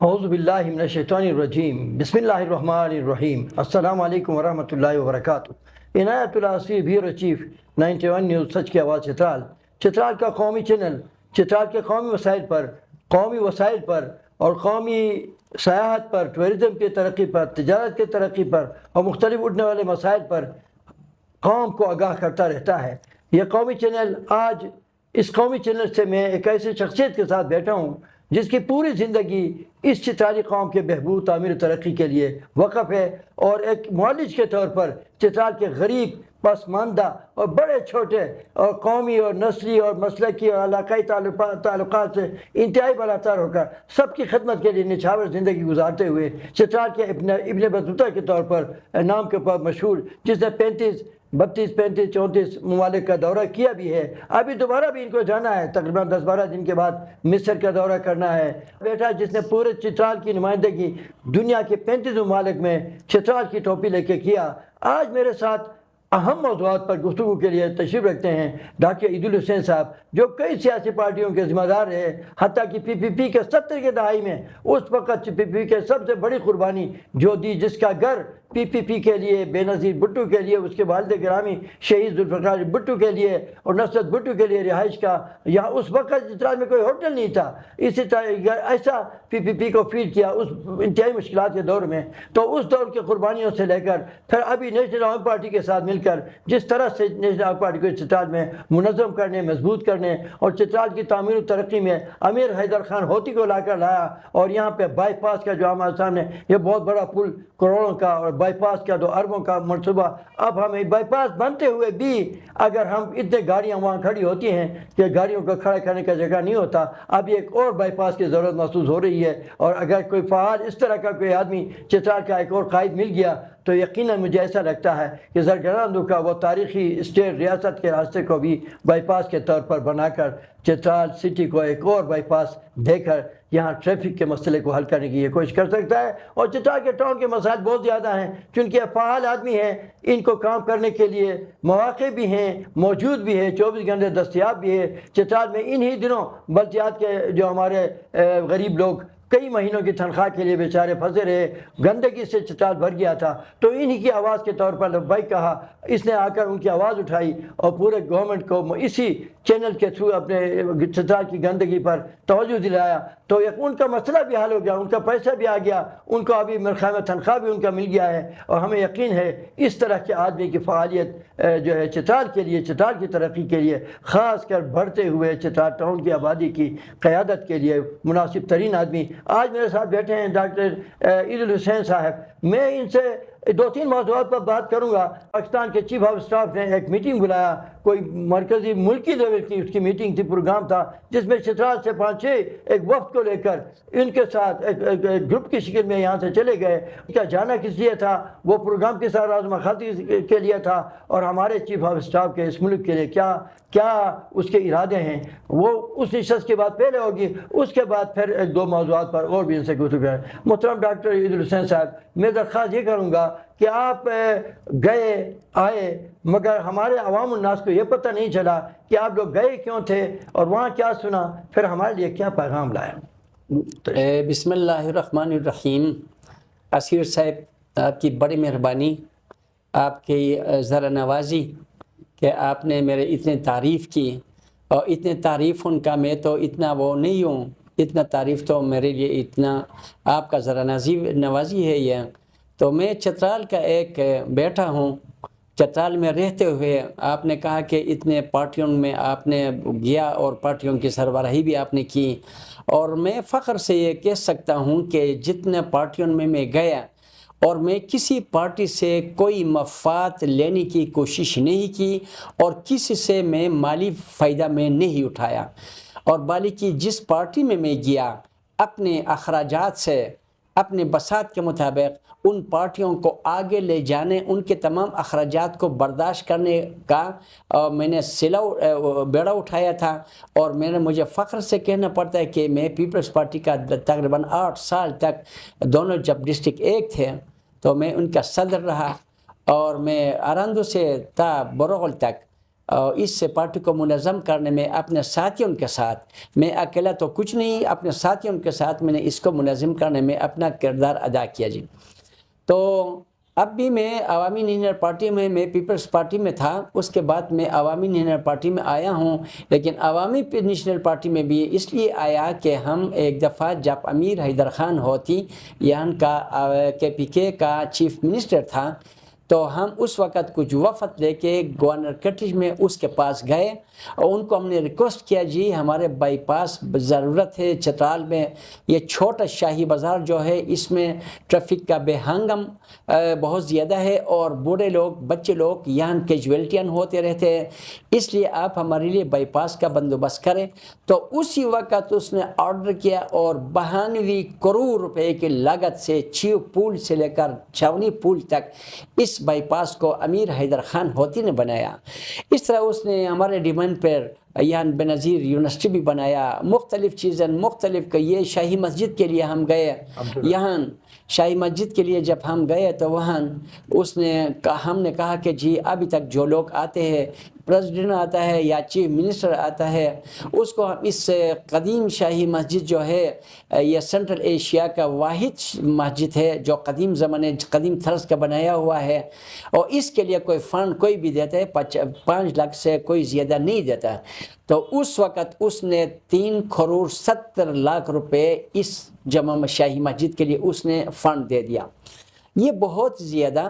اعوذ باللہ من الشیطان الرجیم بسم اللہ الرحمن الرحیم السلام علیکم ورحمۃ اللہ وبرکاتہ۔ عنایت اللہ عصیر بیورو چیف 91 نیوز سچ کی آواز چترال کا قومی چینل چترال کے قومی وسائل پر اور قومی سیاحت پر، ٹورزم کی ترقی پر، تجارت کی ترقی پر اور مختلف اٹھنے والے مسائل پر قوم کو آگاہ کرتا رہتا ہے۔ یہ قومی چینل آج اس قومی چینل سے میں ایک ایسی شخصیت کے ساتھ بیٹھا ہوں جس کی پوری زندگی اس چترالی قوم کے بہبود، تعمیر و ترقی کے لیے وقف ہے، اور ایک معالج کے طور پر چترال کے غریب، پسماندہ اور بڑے چھوٹے اور قومی اور نسلی اور مسلکی اور علاقائی تعلقات سے انتہائی بالاتر ہو کر سب کی خدمت کے لیے نچھاور زندگی گزارتے ہوئے چترال کے ابن بطوطہ کے طور پر نام کے اوپر مشہور، جس نے 32 34 ممالک کا دورہ کیا بھی ہے۔ ابھی دوبارہ بھی ان کو جانا ہے، تقریباً 10-12 دن کے بعد مصر کا دورہ کرنا ہے۔ بیٹا جس نے پورے چترال کی نمائندگی دنیا کے 35 ممالک میں چترال کی ٹوپی لے کے کیا، آج میرے ساتھ اہم موضوعات پر گفتگو کے لیے تشریف رکھتے ہیں ڈاکٹر عیدالحسین صاحب، جو کئی سیاسی پارٹیوں کے ذمہ دار رہے، حتیٰ کہ PPP کے 70 کے دہائی میں اس وقت PPP کے سب سے بڑی قربانی جو دی، جس کا گھر PPP کے لیے، بے نظیر بھٹو کے لیے، اس کے والد گرامی شہید ذوالفقار بھٹو کے لیے اور نصرت بھٹو کے لیے رہائش کا، یہاں اس وقت چترال میں کوئی ہوٹل نہیں تھا، اسی طرح ایسا PPP کو فیڈ کیا اس انتہائی مشکلات کے دور میں۔ تو اس دور کی قربانیوں سے لے کر پھر ابھی نیشنل عوام پارٹی کے ساتھ مل کر جس طرح سے نیشنل عوام پارٹی کو چترال میں منظم کرنے، مضبوط کرنے اور چترال کی تعمیر و ترقی میں امیر حیدر خان ہوتی کو لا کر لایا، اور یہاں پہ بائی پاس کا جو ہمارے سامنے یہ بہت بڑا پل کروڑوں کا اور بائی پاس کا 2 اربوں کا منصوبہ، اب ہمیں بائی پاس بنتے ہوئے بھی اگر ہم اتنے گاڑیاں وہاں کھڑی ہوتی ہیں کہ گاڑیوں کو کھڑا کرنے کا جگہ نہیں ہوتا، اب ایک اور بائی پاس کی ضرورت محسوس ہو رہی ہے، اور اگر کوئی فعال اس طرح کا کوئی آدمی چترال کا ایک اور قائد مل گیا تو یقیناً مجھے ایسا لگتا ہے کہ زرگرانو کا وہ تاریخی اسٹیٹ ریاست کے راستے کو بھی بائی پاس کے طور پر بنا کر چترال سٹی کو ایک اور بائی پاس دے کر یہاں ٹریفک کے مسئلے کو حل کرنے کی یہ کوشش کر سکتا ہے۔ اور چترال کے ٹاؤن کے مسائل بہت زیادہ ہیں، چونکہ فعال آدمی ہیں، ان کو کام کرنے کے لیے مواقع بھی ہیں، موجود بھی ہے، 24 گھنٹے دستیاب بھی ہے۔ چترال میں انہی دنوں بلدیات کے جو ہمارے غریب لوگ کئی مہینوں کی تنخواہ کے لیے بیچارے پھنسے رہے، گندگی سے چترال بھر گیا تھا، تو انہی کی آواز کے طور پر لبیک کہا، اس نے آ کر ان کی آواز اٹھائی اور پورے گورنمنٹ کو اسی چینل کے تھرو اپنے چترال کی گندگی پر توجہ دلایا، تو ان کا مسئلہ بھی حل ہو گیا، ان کا پیسہ بھی آ گیا، ان کو ابھی میرے خیال میں تنخواہ بھی ان کا مل گیا ہے، اور ہمیں یقین ہے اس طرح کے آدمی کی فعالیت جو ہے چترال کے لیے، چترال کی ترقی کے لیے، خاص کر بڑھتے ہوئے چترال ٹاؤن کی آبادی کی قیادت کے لیے مناسب ترین آدمی آج میرے ساتھ بیٹھے ہیں ڈاکٹر عیدالحسین صاحب۔ میں ان سے 2-3 موضوعات پر بات کروں گا۔ پاکستان کے چیف آف اسٹاف نے ایک میٹنگ بلایا، کوئی مرکزی ملکی لیول کی اس کی میٹنگ تھی، پروگرام تھا، جس میں چترال سے 5-6 ایک وفد کو لے کر ان کے ساتھ ایک گروپ کی شکل میں یہاں سے چلے گئے۔ ان کا جانا کس لیے تھا؟ وہ پروگرام کے ساتھ رازمہ خاطی کے لیے تھا، اور ہمارے چیف آف اسٹاف کے اس ملک کے لیے کیا اس کے ارادے ہیں، وہ اس نشست کے بعد پہلے ہوگی، اس کے بعد پھر 1-2 موضوعات پر اور بھی ان سے گفتگو ہے۔ محترم ڈاکٹر عیدالحسین صاحب، میں درخواست یہ کروں گا کہ آپ گئے آئے، مگر ہمارے عوام الناس کو یہ پتہ نہیں چلا کہ آپ لوگ گئے کیوں تھے اور وہاں کیا سنا، پھر ہمارے لیے کیا پیغام لایا۔ بسم اللہ الرحمن الرحیم۔ عصیر صاحب، آپ کی بڑی مہربانی، آپ کی ذرا نوازی کہ آپ نے میرے اتنے تعریف کی، اور اتنے تعریف ان کا میں تو اتنا وہ نہیں ہوں، اتنا تعریف تو میرے لیے اتنا آپ کا ذرا نوازی ہے یہ۔ تو میں چترال کا ایک بیٹا ہوں، چترال میں رہتے ہوئے آپ نے کہا کہ اتنے پارٹیوں میں آپ نے گیا اور پارٹیوں کی سربراہی بھی آپ نے کی، اور میں فخر سے یہ کہہ سکتا ہوں کہ جتنے پارٹیوں میں گیا اور میں کسی پارٹی سے کوئی مفاد لینے کی کوشش نہیں کی، اور کسی سے میں مالی فائدہ میں نہیں اٹھایا، اور بلکہ جس پارٹی میں گیا اپنے اخراجات سے، اپنے بساط کے مطابق ان پارٹیوں کو آگے لے جانے، ان کے تمام اخراجات کو برداشت کرنے کا میں نے بیڑا اٹھایا تھا۔ اور مجھے فخر سے کہنا پڑتا ہے کہ میں پیپلز پارٹی کا تقریباً 8 سال تک، دونوں جب ڈسٹرکٹ ایک تھے تو میں ان کا صدر رہا، اور میں آرندو سے تا برغل تک اور اس سے پارٹی کو منظم کرنے میں اپنے ساتھیوں کے ساتھ، میں اکیلا تو کچھ نہیں، اپنے ساتھیوں کے ساتھ میں نے اس کو منظم کرنے میں اپنا کردار ادا کیا جی۔ تو اب بھی میں عوامی نیشنل پارٹی میں پیپلز پارٹی میں تھا، اس کے بعد میں عوامی نیشنل پارٹی میں آیا ہوں، لیکن عوامی نیشنل پارٹی میں بھی اس لیے آیا کہ ہم ایک دفعہ جب امیر حیدر خان ہوتی یہاں کا KPK کا چیف منسٹر تھا، تو ہم اس وقت کچھ وفد لے کے گورنر کٹیج میں اس کے پاس گئے اور ان کو ہم نے ریکویسٹ کیا جی ہمارے بائی پاس ضرورت ہے، چترال میں یہ چھوٹا شاہی بازار جو ہے اس میں ٹریفک کا بے ہنگم بہت زیادہ ہے اور بوڑھے لوگ بچے لوگ یہاں کیجویلٹیاں ہوتے رہتے ہیں، اس لیے آپ ہمارے لیے بائی پاس کا بندوبست کریں۔ تو اسی وقت اس نے آرڈر کیا اور 92 کروڑ روپے کی لاگت سے چیو پول سے لے کر چھاونی پول تک اس بائی پاس کو امیر حیدر خان ہوتی نے بنایا۔ اس طرح اس نے ہمارے ڈیمانڈ پر یہاں بنظیر یونیورسٹی بھی بنایا، مختلف چیزیں مختلف، یہ شاہی مسجد کے لیے ہم گئے، یہاں شاہی مسجد کے لیے جب ہم گئے تو وہاں ہم نے کہا کہ جی ابھی تک جو لوگ آتے ہیں، پریزیڈنٹ آتا ہے یا چیف منسٹر آتا ہے، اس کو ہم اس قدیم شاہی مسجد جو ہے یہ سینٹرل ایشیا کا واحد مسجد ہے جو قدیم زمانے قدیم طرز کا بنایا ہوا ہے، اور اس کے لیے کوئی فنڈ کوئی بھی دیتا ہے 5 لاکھ سے کوئی زیادہ نہیں دیتا۔ تو اس وقت اس نے 3 کروڑ 70 لاکھ روپے اس جامع شاہی مسجد کے لیے اس نے فنڈ دے دیا۔ یہ بہت زیادہ،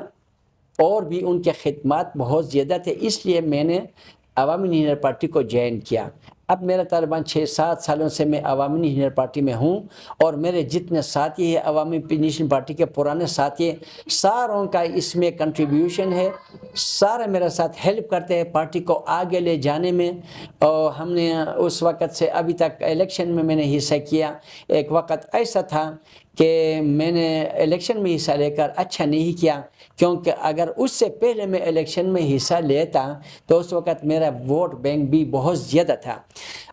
اور بھی ان کے خدمات بہت زیادہ تھے، اس لیے میں نے عوامی نیشنل پارٹی کو جوائن کیا۔ اب میرا تقریباً 6-7 سالوں سے میں عوامی نیشنل پارٹی میں ہوں، اور میرے جتنے ساتھی ہیں عوامی نیشنل پارٹی کے پرانے ساتھی، ساروں کا اس میں کنٹریبیوشن ہے، سارے میرے ساتھ ہیلپ کرتے ہیں پارٹی کو آگے لے جانے میں۔ اور ہم نے اس وقت سے ابھی تک الیکشن میں نے حصہ کیا۔ ایک وقت ایسا تھا کہ میں نے الیکشن میں حصہ لے کر اچھا نہیں کیا، کیونکہ اگر اس سے پہلے میں الیکشن میں حصہ لیتا تو اس وقت میرا ووٹ بینک بھی بہت زیادہ تھا۔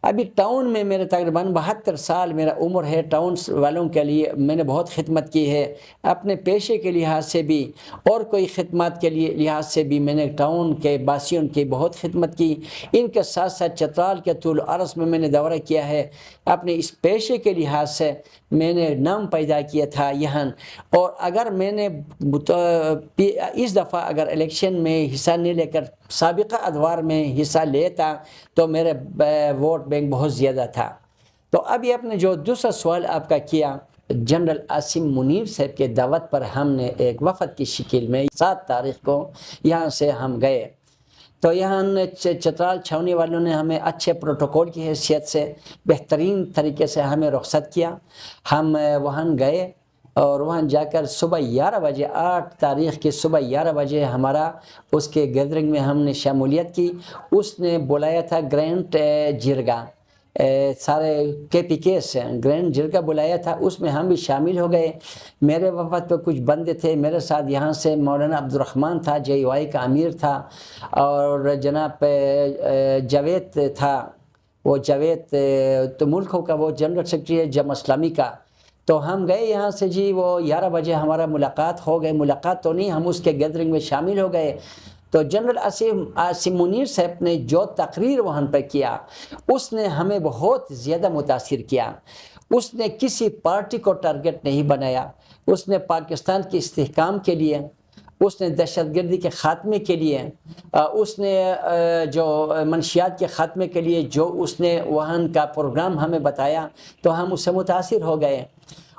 ابھی ٹاؤن میں میرے تقریباً 72 سال میرا عمر ہے، ٹاؤن والوں کے لیے میں نے بہت خدمت کی ہے، اپنے پیشے کے لحاظ سے بھی اور کوئی خدمات کے لیے لحاظ سے بھی میں نے ٹاؤن کے باسیوں کی بہت خدمت کی۔ ان کے ساتھ ساتھ چترال کے طول عرض میں نے دورہ کیا ہے، اپنے اس پیشے کے لحاظ سے میں نے نام پیدا کیا تھا یہاں۔ اور اگر میں نے اس دفعہ اگر الیکشن میں حصہ نہیں لے کر سابقہ ادوار میں حصہ لیتا تو میرے ووٹ بینک بہت زیادہ تھا۔ تو ابھی آپ نے جو دوسرا سوال آپ کا کیا، جنرل عاصم منیر صاحب کے دعوت پر ہم نے ایک وفد کی شکل میں 7 تاریخ کو یہاں سے ہم گئے۔ تو یہاں چترال چھاونی والوں نے ہمیں اچھے پروٹوکول کی حیثیت سے بہترین طریقے سے ہمیں رخصت کیا۔ ہم وہاں گئے اور وہاں جا کر صبح 11 بجے 8 تاریخ کی صبح 11 بجے ہمارا اس کے گیدرنگ میں ہم نے شمولیت کی۔ اس نے بلایا تھا گرینڈ جرگا، سارے KPK سے گرینڈ جرگا بلایا تھا، اس میں ہم بھی شامل ہو گئے۔ میرے وفد پہ کچھ بندے تھے، میرے ساتھ یہاں سے مولانا عبدالرحمن تھا JUI کا امیر تھا، اور جناب جاوید تھا، وہ جاوید تو ملکوں کا وہ جنرل سیکرٹری ہے جمع اسلامی کا۔ تو ہم گئے یہاں سے جی، وہ 11 بجے ہمارا ملاقات ہو گئے، ملاقات تو نہیں، ہم اس کے گیدرنگ میں شامل ہو گئے۔ تو جنرل عاصم منیر صاحب نے جو تقریر وہاں پہ کیا اس نے ہمیں بہت زیادہ متاثر کیا۔ اس نے کسی پارٹی کو ٹارگٹ نہیں بنایا، اس نے پاکستان کے استحکام کے لیے، اس نے دہشت گردی کے خاتمے کے لیے، اس نے جو منشیات کے خاتمے کے لیے جو اس نے وہاں کا پروگرام ہمیں بتایا تو ہم اس سے متاثر ہو گئے۔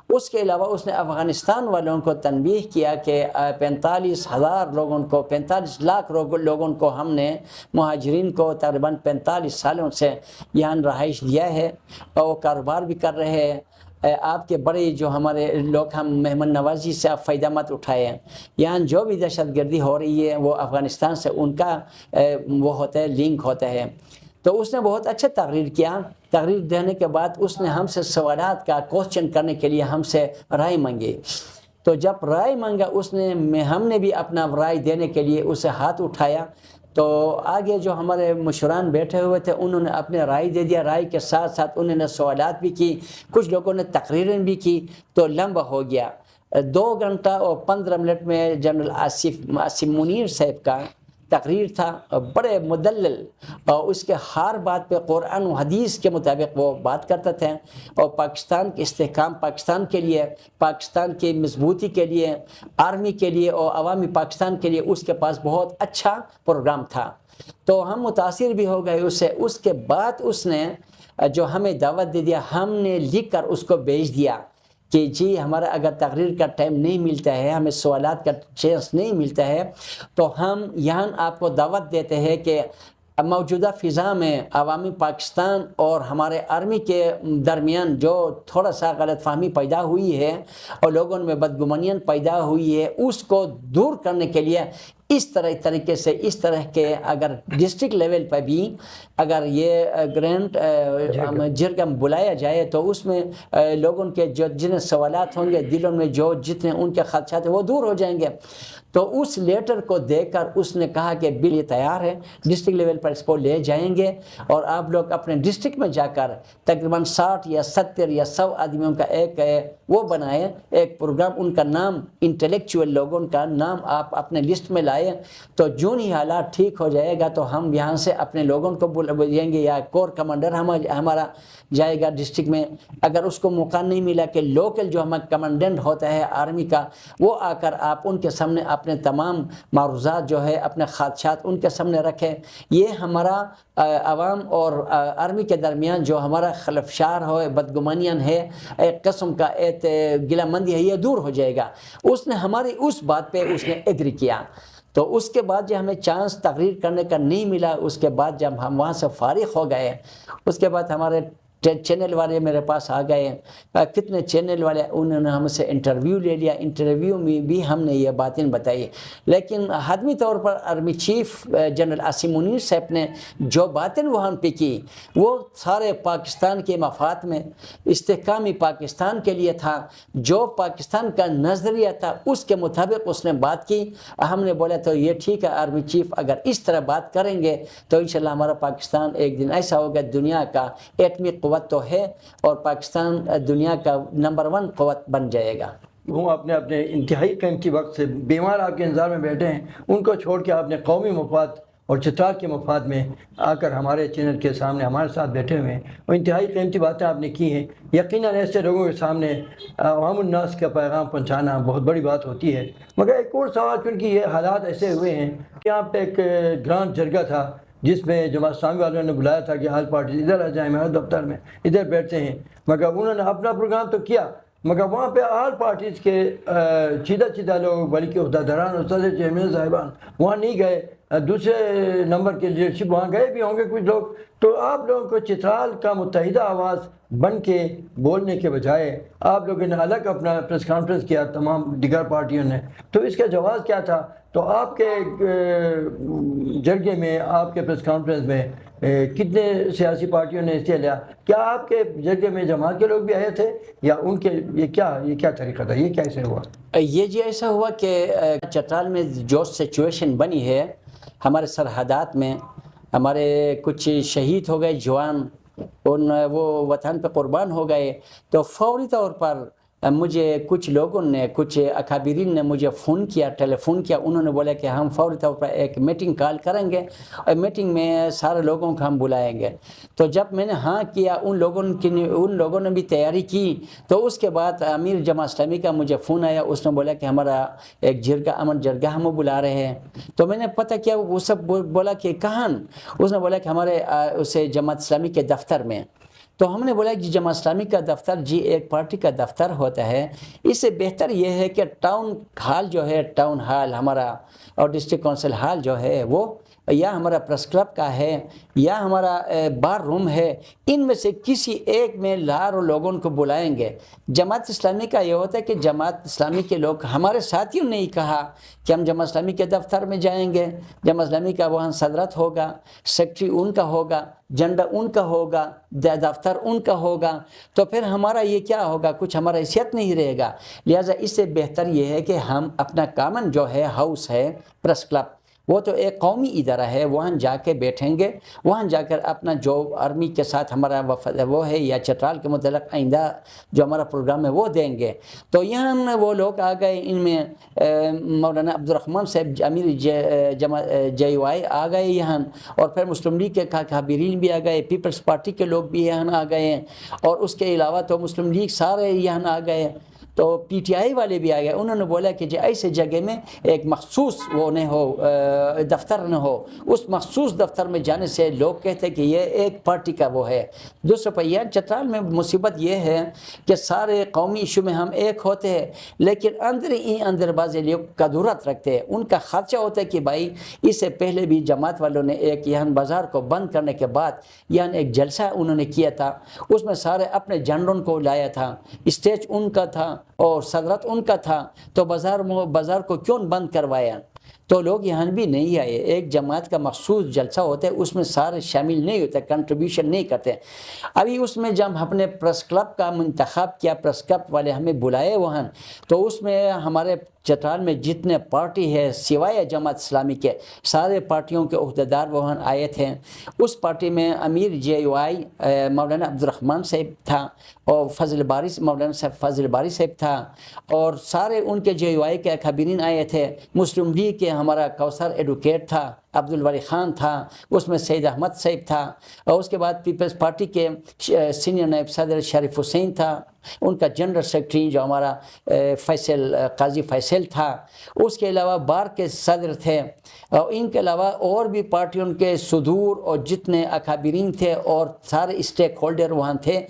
اس کے علاوہ اس نے افغانستان والوں کو تنبیہ کیا کہ 45,000 لوگوں کو، 45 لاکھ لوگوں کو ہم نے مہاجرین کو تقریباً 45 سالوں سے یہاں رہائش دیا ہے، اور وہ کاروبار بھی کر رہے ہیں۔ آپ کے بڑے جو ہمارے لوگ، ہم مہمان نوازی سے آپ فائدہ مت اٹھائے ہیں، یہاں جو بھی دہشت گردی ہو رہی ہے وہ افغانستان سے ان کا وہ ہوتا ہے، لنک ہوتا ہے۔ تو اس نے بہت اچھا تقریر کیا۔ تقریر دینے کے بعد اس نے ہم سے سوالات کا کوسچن کرنے کے لیے ہم سے رائے مانگی۔ تو جب رائے مانگا اس نے، ہم نے بھی اپنا رائے دینے کے لیے اسے ہاتھ اٹھایا، تو آگے جو ہمارے مشران بیٹھے ہوئے تھے انہوں نے اپنے رائے دے دیا، رائے کے ساتھ ساتھ انہوں نے سوالات بھی کی، کچھ لوگوں نے تقریریں بھی کی، تو لمبا ہو گیا۔ 2 گھنٹہ اور 15 منٹ میں جنرل عاصم منیر صاحب کا تقریر تھا، بڑے مدلل، اور اس کے ہر بات پہ قرآن و حدیث کے مطابق وہ بات کرتا تھا، اور پاکستان کے استحکام، پاکستان کے لیے، پاکستان کی مضبوطی کے لیے، آرمی کے لیے اور عوامی پاکستان کے لیے اس کے پاس بہت اچھا پروگرام تھا۔ تو ہم متاثر بھی ہو گئے اس سے۔ اس کے بعد اس نے جو ہمیں دعوت دے دیا، ہم نے لکھ کر اس کو بھیج دیا کہ جی ہمارا اگر تقریر کا ٹائم نہیں ملتا ہے، ہمیں سوالات کا چانس نہیں ملتا ہے، تو ہم یہاں آپ کو دعوت دیتے ہیں کہ موجودہ فضا میں عوامی پاکستان اور ہمارے آرمی کے درمیان جو تھوڑا سا غلط فہمی پیدا ہوئی ہے اور لوگوں میں بدگمانیاں پیدا ہوئی ہے، اس کو دور کرنے کے لیے اس طریقے سے، اس طرح کے اگر ڈسٹرکٹ لیول پہ بھی اگر یہ گرینڈ جرگہ بلایا جائے تو اس میں لوگوں کے جو جن سوالات ہوں گے دلوں میں، جو جتنے ان کے خدشات ہیں وہ دور ہو جائیں گے۔ تو اس لیٹر کو دیکھ کر اس نے کہا کہ بل یہ تیار ہے، ڈسٹرکٹ لیول پر اس کو لے جائیں گے اور آپ لوگ اپنے ڈسٹرکٹ میں جا کر تقریباً 60 یا 70 یا 100 آدمیوں کا ایک وہ بنائے، ایک پروگرام، ان کا نام انٹلیکچوئل لوگوں کا نام آپ اپنے لسٹ میں لائے، تو جو ہی حالات ٹھیک ہو جائے گا تو ہم یہاں سے اپنے لوگوں کو بلائیں گے، یا کور کمانڈر ہمارا جائے گا ڈسٹرکٹ میں۔ اگر اس کو موقع نہیں ملا کہ لوکل جو ہمارا کمانڈنٹ ہوتا ہے آرمی کا، وہ آ کر آپ ان کے سامنے اپنے تمام معروضات جو ہے، اپنے خدشات ان کے سامنے رکھیں، یہ ہمارا عوام اور آرمی کے درمیان جو ہمارا خلفشار ہو، بدگمانیاں ہے، ایک قسم کا گلہ مندی ہے، یہ دور ہو جائے گا۔ اس نے ہماری اس بات پہ اس نے ایگری کیا۔ تو اس کے بعد جب ہمیں چانس تقریر کرنے کا نہیں ملا، اس کے بعد جب ہم وہاں سے فارغ ہو گئے، اس کے بعد ہمارے چینل والے میرے پاس آ گئے، کتنے چینل والے، انہوں نے ہم سے انٹرویو لے لیا۔ انٹرویو میں بھی ہم نے یہ باتیں بتائی، لیکن حتمی طور پر army chief general Asim Munir صاحب نے جو باتیں وہاں پہ کی، وہ سارے پاکستان کے مفاد میں، استحکامی پاکستان کے لیے تھا۔ جو پاکستان کا نظریہ تھا اس کے مطابق اس نے بات کی۔ ہم نے بولا تو یہ ٹھیک ہے آرمی چیف، اگر اس طرح بات کریں گے تو انشاءاللہ ہمارا پاکستان ایک دن ایسا ہوگا، دنیا کا ایٹمی قوت تو ہے اور پاکستان دنیا کا نمبر 1 قوت بن جائے گا۔ وہ اپنے انتہائی قیمتی وقت سے بیمار آپ کے انتظار میں بیٹھے ہیں، ان کو چھوڑ کے آپ نے قومی مفاد اور چترال کے مفاد میں آ کر ہمارے چینل کے سامنے ہمارے ساتھ بیٹھے ہوئے ہیں، اور انتہائی قیمتی باتیں آپ نے کی ہیں۔ یقیناً ایسے لوگوں کے سامنے عوام الناس کا پیغام پہنچانا بہت بڑی بات ہوتی ہے۔ مگر ایک اور سوال، چونکہ یہ حالات ایسے ہوئے ہیں کہ یہاں پہ ایک گرانڈ جرگہ تھا جس میں جماعت اسلامی والوں نے بلایا تھا کہ آل پارٹیز ادھر آ جائیں، ہمارے دفتر میں ادھر بیٹھتے ہیں، مگر انہوں نے اپنا پروگرام تو کیا، مگر وہاں پہ آل پارٹیز کے چیدہ لوگ، بلکہ عہدیداران، استاد چیئرمین صاحبان وہاں نہیں گئے، دوسرے نمبر کے لیڈرشپ وہاں گئے بھی ہوں گے کچھ لوگ۔ تو آپ لوگوں کو چترال کا متحدہ آواز بن کے بولنے کے بجائے آپ لوگوں نے الگ اپنا پریس کانفرنس کیا، تمام دیگر پارٹیوں نے، تو اس کا جواز کیا تھا؟ تو آپ کے جرگے میں، آپ کے پریس کانفرنس میں کتنے سیاسی پارٹیوں نے حصہ لیا؟ کیا آپ کے جرگے میں جماعت کے لوگ بھی آئے تھے یا ان کے یہ کیا طریقہ تھا؟ یہ کیسے ہوا؟ یہ جی ایسا ہوا کہ چترال میں جو سچویشن بنی ہے، ہمارے سرحدات میں ہمارے کچھ شہید ہو گئے جوان، وہ وطن پہ قربان ہو گئے، تو فوری طور پر مجھے کچھ لوگوں نے، کچھ اکابرین نے مجھے فون کیا، ٹیلی فون کیا، انہوں نے بولا کہ ہم فوری طور پر ایک میٹنگ کال کریں گے اور میٹنگ میں سارے لوگوں کو ہم بلائیں گے۔ تو جب میں نے ہاں کیا، ان لوگوں نے بھی تیاری کی، تو اس کے بعد امیر جماعت اسلامی کا مجھے فون آیا، اس نے بولا کہ ہمارا ایک جرگہ، امن جرگہ ہم بلا رہے ہیں۔ تو میں نے پتہ کیا، وہ سب بولا کہ کہاں؟ اس نے بولا کہ ہمارے اسے جماعت اسلامی کے دفتر میں۔ تو ہم نے بولا کہ جماعت اسلامی کا دفتر جی ایک پارٹی کا دفتر ہوتا ہے، اس سے بہتر یہ ہے کہ ٹاؤن ہال جو ہے، ٹاؤن ہال ہمارا اور ڈسٹرکٹ کونسل ہال جو ہے، وہ یا ہمارا پریس کلب کا ہے یا ہمارا بار روم ہے، ان میں سے کسی ایک میں لاکھوں لوگوں کو بلائیں گے۔ جماعت اسلامی کا یہ ہوتا ہے کہ جماعت اسلامی کے لوگ، ہمارے ساتھیوں نے ہی کہا کہ ہم جماعت اسلامی کے دفتر میں جائیں گے، جماعت اسلامی کا وہاں صدرت ہوگا، سیکٹری ان کا ہوگا، جھنڈا ان کا ہوگا، دفتر ان کا ہوگا، تو پھر ہمارا یہ کیا ہوگا، کچھ ہمارا حیثیت نہیں رہے گا۔ لہٰذا اس سے بہتر یہ ہے کہ ہم اپنا کامن جو ہے ہاؤس ہے، پریس کلب، وہ تو ایک قومی ادارہ ہے، وہاں جا کے بیٹھیں گے، وہاں جا کر اپنا جو آرمی کے ساتھ ہمارا وفد وہ ہے یا چترال کے متعلق آئندہ جو ہمارا پروگرام ہے وہ دیں گے۔ تو یہاں وہ لوگ آ گئے، ان میں مولانا عبدالرحمن صاحب امیر جے یو آئی آ گئے یہاں، اور پھر مسلم لیگ کے کابرین بھی آ گئے، پیپلز پارٹی کے لوگ بھی یہاں آ گئے ہیں، اور اس کے علاوہ تو مسلم لیگ سارے یہاں آ گئے، تو پی ٹی آئی والے بھی آ گئے۔ انہوں نے بولا کہ جی ایسے جگہ میں ایک مخصوص وہ نہ ہو، دفتر نہ ہو، اس مخصوص دفتر میں جانے سے لوگ کہتے ہیں کہ یہ ایک پارٹی کا وہ ہے۔ دوسرا پہیہ چترال میں مصیبت یہ ہے کہ سارے قومی ایشو میں ہم ایک ہوتے ہیں، لیکن اندر بعض لوگ کدورت رکھتے ہیں، ان کا خدشہ ہوتا ہے کہ بھائی اس سے پہلے بھی جماعت والوں نے ایک یہاں بازار کو بند کرنے کے بعد یہاں ایک جلسہ انہوں نے کیا تھا، اس میں سارے اپنے جنروں کو لایا تھا، اسٹیج ان کا تھا اور صدرت ان کا تھا، تو بازار کو کیوں بند کروایا؟ تو لوگ یہاں بھی نہیں آئے۔ ایک جماعت کا مخصوص جلسہ ہوتا ہے، اس میں سارے شامل نہیں ہوتے، کنٹریبیوشن نہیں کرتے۔ ابھی اس میں جب ہم نے پریس کلب کا منتخب کیا، پریس کلب والے ہمیں بلائے وہاں، تو اس میں ہمارے چترال میں جتنے پارٹی ہے سوائے جماعت اسلامی کے سارے پارٹیوں کے عہدیدار وہاں آئے تھے۔ اس پارٹی میں امیر جے یو آئی مولانا عبدالرحمن صاحب تھا، اور مولانا صاحب فضل باری صاحب تھا، اور سارے ان کے جے یو آئی کے اکابرین آئے تھے۔ مسلم لیگ کے ہمارا کوثر ایڈوکیٹ تھا، عبدالولی خان تھا، اس میں سید احمد صاحب تھا، اور اس کے بعد پیپلز پارٹی کے سینئر نائب صدر شریف حسین تھا، ان کا جنرل سیکرٹری جو ہمارا قاضی فیصل تھا، اس کے علاوہ بار کے صدر تھے، اور ان کے علاوہ اور بھی پارٹیوں کے صدور اور جتنے اکابرین تھے اور سارے اسٹیک ہولڈر وہاں تھے۔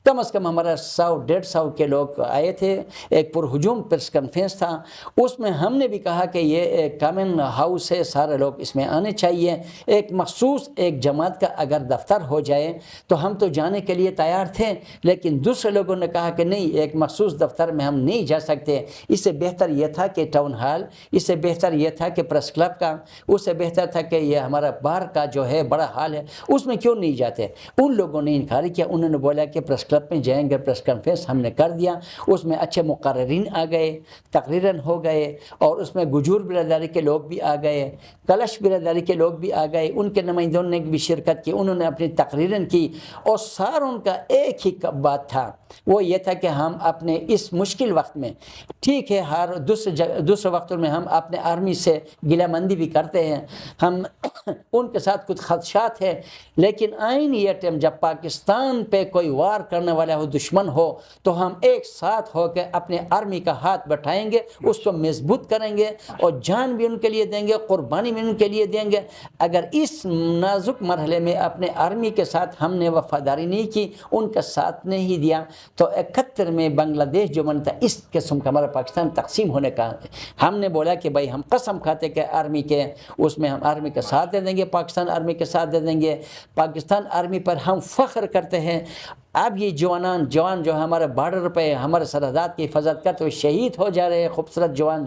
کم از کم ہمارا 100-150 کے لوگ آئے تھے۔ ایک پرہجوم پریس کانفرنس تھا، اس میں ہم نے بھی کہا کہ یہ ایک کامن ہاؤس ہے، سارے لوگ اس میں آنے چاہیے۔ ایک مخصوص ایک جماعت کا اگر دفتر ہو جائے تو ہم تو جانے کے لیے تیار تھے، لیکن دوسرے لوگوں نے کہا کہ نہیں، ایک مخصوص دفتر میں ہم نہیں جا سکتے، اس سے بہتر یہ تھا کہ ٹاؤن ہال، اس سے بہتر یہ تھا کہ پریس کلب کا، اس سے بہتر تھا کہ یہ ہمارا بار کا جو ہے بڑا ہال ہے، اس میں کیوں نہیں جاتے؟ ان لوگوں نے انکار کیا، انہوں نے بولا کہ پریس کلب میں جائیں گے۔ پریس کانفرنس ہم نے کر دیا، اس میں اچھے مقررین آ گئے، تقریراً ہو گئے، اور اس میں گجور برادری کے لوگ بھی آ گئے، کلش برادری کے لوگ بھی آ گئے، ان کے نمائندوں نے بھی شرکت کی، انہوں نے اپنی تقریراً کی، اور ساروں کا ایک ہی بات تھا، وہ یہ تھا کہ ہم اپنے اس مشکل وقت میں، ٹھیک ہے ہر دوسرے وقتوں میں ہم اپنے آرمی سے گلہ مندی بھی کرتے ہیں، ہم ان کے ساتھ کچھ خدشات ہیں، لیکن آئین یہ ٹائم جب پاکستان پہ کوئی وار کرنے والا ہو، دشمن ہو، تو ہم ایک ساتھ ہو کے اپنے آرمی کا ہاتھ بٹھائیں گے، اس کو مضبوط کریں گے، اور جان بھی ان کے لیے دیں گے، قربانی بھی ان کے لیے دیں گے۔ اگر اس نازک مرحلے میں اپنے آرمی کے ساتھ ہم نے وفاداری نہیں کی، ان کا ساتھ نہیں دیا، تو 71 میں بنگلہ دیش جو بنتا اس قسم کا ہمارا پاکستان تقسیم ہونے کا، ہم نے بولا کہ بھائی ہم قسم کھاتے کہ آرمی کے اس میں ہم آرمی کا ساتھ دے دیں گے، پاکستان آرمی کے ساتھ دے دیں گے، پاکستان آرمی پر ہم فخر کرتے ہیں۔ اب یہ جوان جو ہمارے بارڈر پہ ہمارے سرحدات کی حفاظت کرتے ہوئے شہید ہو جا رہے ہیں، خوبصورت جوان،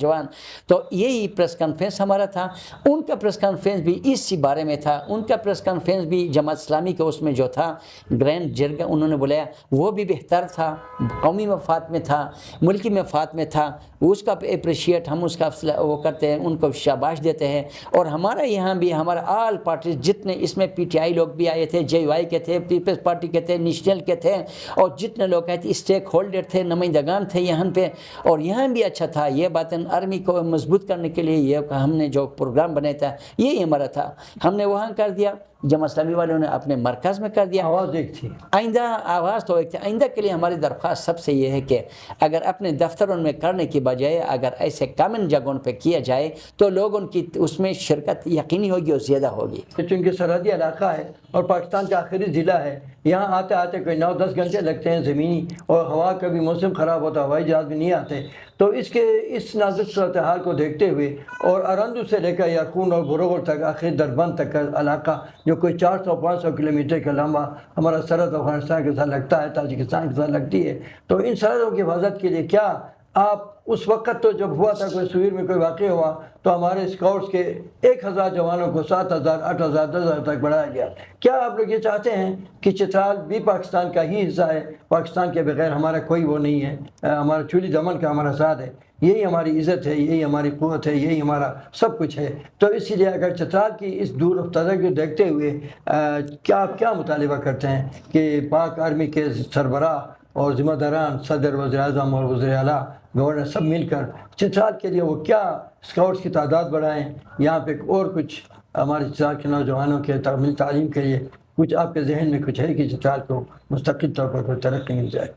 تو یہی پریس کانفرنس ہمارا تھا۔ ان کا پریس کانفرنس بھی اسی بارے میں تھا، ان کا پریس کانفرنس بھی جماعت اسلامی کے اس میں جو تھا گرینڈ جرگہ انہوں نے بلایا، وہ بھی بہتر تھا، قومی مفاد میں تھا، ملکی مفاد میں تھا، اس کا اپریشیٹ ہم اس کا وہ کرتے ہیں، ان کو شاباش دیتے ہیں۔ اور ہمارا یہاں بھی ہمارا آل پارٹیز جتنے اس میں پی ٹی آئی لوگ بھی آئے تھے، جے یو آئی کے تھے، پیپلز پارٹی کے تھے، نیشنل کے تھے، اور جتنے لوگ آئے تھے اسٹیک ہولڈر تھے، نمائندگان تھے یہاں پہ، اور یہاں بھی اچھا تھا۔ یہ باتیں آرمی کو مضبوط کرنے کے لیے یہ ہم نے جو پروگرام بنایا تھا یہی ہمارا تھا، ہم نے وہاں کر دیا، جماعت اسلامی والوں نے اپنے مرکز میں کر دیا۔ آواز ایک تھی، آئندہ آواز تو ایک تھی۔ آئندہ کے لیے ہماری درخواست سب سے یہ ہے کہ اگر اپنے دفتروں میں کرنے کی بجائے اگر ایسے کامن جگہوں پہ کیا جائے تو لوگوں کی اس میں شرکت یقینی ہوگی اور زیادہ ہوگی۔ چونکہ سرحدی علاقہ ہے اور پاکستان کا آخری ضلع ہے، یہاں آتے آتے کوئی 9-10 گھنٹے لگتے ہیں زمینی، اور ہوا کا بھی موسم خراب ہوتا، ہوائی جہاز بھی نہیں آتے، تو اس نازک صورتحال کو دیکھتے ہوئے، اور ارندو سے لے کر یارقون اور بروغل تک آخر دربند تک کا علاقہ جو کوئی 400-500 کلومیٹر کا لمبا ہمارا سرحد افغانستان کے ساتھ لگتا ہے، تاجکستان کے ساتھ لگتی ہے، تو ان سرحدوں کی حفاظت کے لیے کیا آپ اس وقت تو جب ہوا تھا کوئی سویر میں کوئی واقع ہوا تو ہمارے اسکاؤٹس کے 1000 جوانوں کو 7000 8000 10000 تک بڑھایا گیا. کیا آپ لوگ یہ چاہتے ہیں کہ چترال بھی پاکستان کا ہی حصہ ہے؟ پاکستان کے بغیر ہمارا کوئی وہ نہیں ہے، ہمارا چولی دمن کا ہمارا ساتھ ہے، یہی ہماری عزت ہے، یہی ہماری قوت ہے، یہی ہمارا سب کچھ ہے. تو اسی لیے اگر چترال کی اس دور افتادہ کو دیکھتے ہوئے آپ کیا مطالبہ کرتے ہیں کہ پاک آرمی کے سربراہ اور ذمہ داران، صدر، وزیر اعظم اور وزیر اعلیٰ، گورنر سب مل کر چترال کے لیے وہ کیا اسکاؤٹس کی تعداد بڑھائیں، یہاں پہ اور کچھ ہمارے چترال کے نوجوانوں کے تعلیم کے لیے کچھ آپ کے ذہن میں کچھ ہے کہ چترال کو مستقل طور پر کوئی ترقی مل جائے؟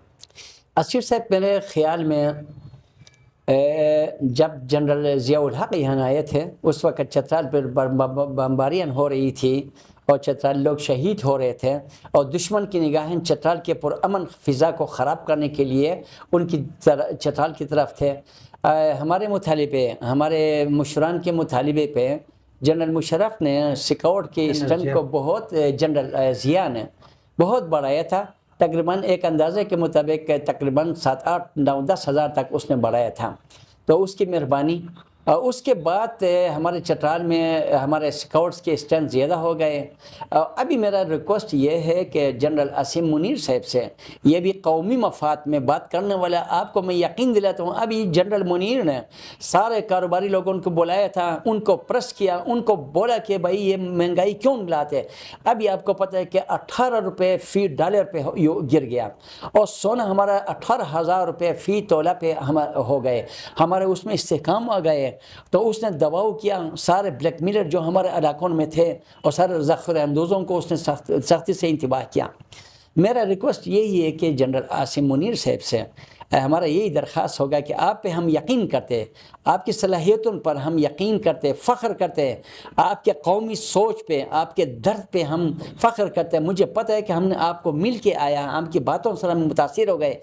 اسیر صاحب، میرے خیال میں جب جنرل ضیاء الحق یہاں آئے تھے اس وقت چترال پر بمباریاں ہو رہی تھی اور چترال لوگ شہید ہو رہے تھے، اور دشمن کی نگاہیں چترال کے پرامن فضا کو خراب کرنے کے لیے ان کی چترال کی طرف تھے. ہمارے مطالبے، ہمارے مشران کے مطالبے پہ جنرل مشرف نے سکاؤٹ کے اسٹرنتھ کو بہت، جنرل ضیاء نے بہت بڑھایا تھا. تقریباً ایک اندازے کے مطابق تقریباً 7 8 9 10 ہزار تک اس نے بڑھایا تھا. تو اس کی مہربانی. اس کے بعد ہمارے چترال میں ہمارے سکاؤٹس کے اسٹرینتھ زیادہ ہو گئے. ابھی میرا ریکویسٹ یہ ہے کہ جنرل عاصم منیر صاحب سے، یہ بھی قومی مفاد میں بات کرنے والا، آپ کو میں یقین دلاتا ہوں ابھی جنرل منیر نے سارے کاروباری لوگوں کو بلایا تھا، ان کو پریس کیا، ان کو بولا کہ بھائی یہ مہنگائی کیوں لاتے. ابھی آپ کو پتہ ہے کہ 18 روپے فی ڈالر پہ گر گیا، اور سونا ہمارا 18,000 روپے فی تولہ پہ ہو گئے. ہمارے اس میں استحکام آ گئے. تو اس نے دباؤ کیا سارے بلیک میلر جو ہمارے علاقوں میں تھے اور سارے ذخیرہ اندوزوں کو اس نے سختی سے انتباہ کیا. میرا ریکویسٹ یہی ہے کہ جنرل عاصم منیر صاحب سے ہمارا یہی درخواست ہوگا کہ آپ پہ ہم یقین کرتے، آپ کی صلاحیتوں پر ہم یقین کرتے، فخر کرتے، آپ کے قومی سوچ پہ، آپ کے درد پہ ہم فخر کرتے. مجھے پتہ ہے کہ ہم نے آپ کو مل کے آیا، آپ کی باتوں سے ہم متاثر ہو گئے.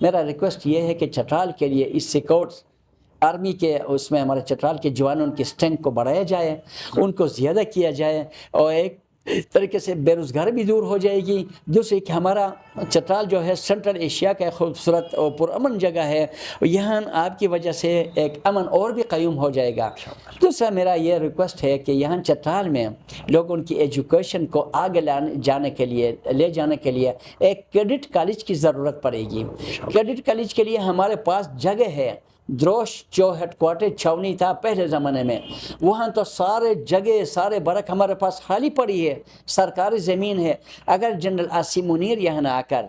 میرا ریکویسٹ یہ ہے کہ چترال کے لیے اس سکاؤٹس آرمی کے اس میں ہمارے چترال کے جوانوں کی اسٹرینتھ کو بڑھایا جائے، ان کو زیادہ کیا جائے، اور ایک طریقے سے بے روزگاری بھی دور ہو جائے گی. دوسری کہ ہمارا چترال جو ہے سینٹرل ایشیا کا خوبصورت اور پرامن جگہ ہے، یہاں آپ کی وجہ سے ایک امن اور بھی قیوم ہو جائے گا. دوسرا میرا یہ ریکویسٹ ہے کہ یہاں چترال میں لوگوں کی ایجوکیشن کو آگے لے جانے کے لیے ایک کیڈٹ کالج کی ضرورت پڑے گی. کیڈٹ کالج کے لیے ہمارے پاس جگہ ہے. دروش جو ہیڈ کوارٹر چھاونی تھا پہلے زمانے میں، وہاں تو سارے جگہ، سارے برک ہمارے پاس خالی پڑی ہے، سرکاری زمین ہے. اگر جنرل عاصم منیر یہاں آ کر،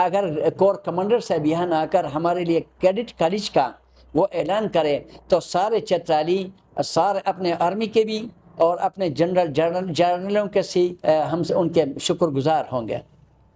اگر کور کمانڈر صاحب یہاں آ کر ہمارے لیے کیڈٹ کالج کا وہ اعلان کرے تو سارے چترالی، سارے اپنے آرمی کے بھی اور اپنے جنرلوں کے سی ہم سے ان کے شکر گزار ہوں گے.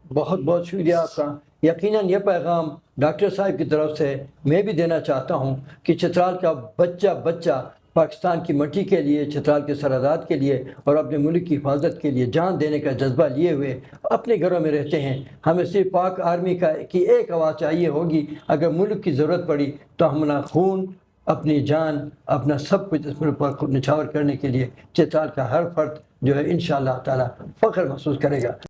بہت بہت شکریہ آپ کا. یقیناً یہ پیغام ڈاکٹر صاحب کی طرف سے میں بھی دینا چاہتا ہوں کہ چترال کا بچہ پاکستان کی مٹی کے لیے، چترال کے سرحدات کے لیے اور اپنے ملک کی حفاظت کے لیے جان دینے کا جذبہ لیے ہوئے اپنے گھروں میں رہتے ہیں. ہمیں صرف پاک آرمی کی ایک آواز چاہیے ہوگی. اگر ملک کی ضرورت پڑی تو ہم اپنا خون، اپنی جان، اپنا سب کچھ اس ملک پر نچھاور کرنے کے لیے چترال کا ہر فرد جو ہے انشاءاللہ تعالی فخر محسوس کرے گا.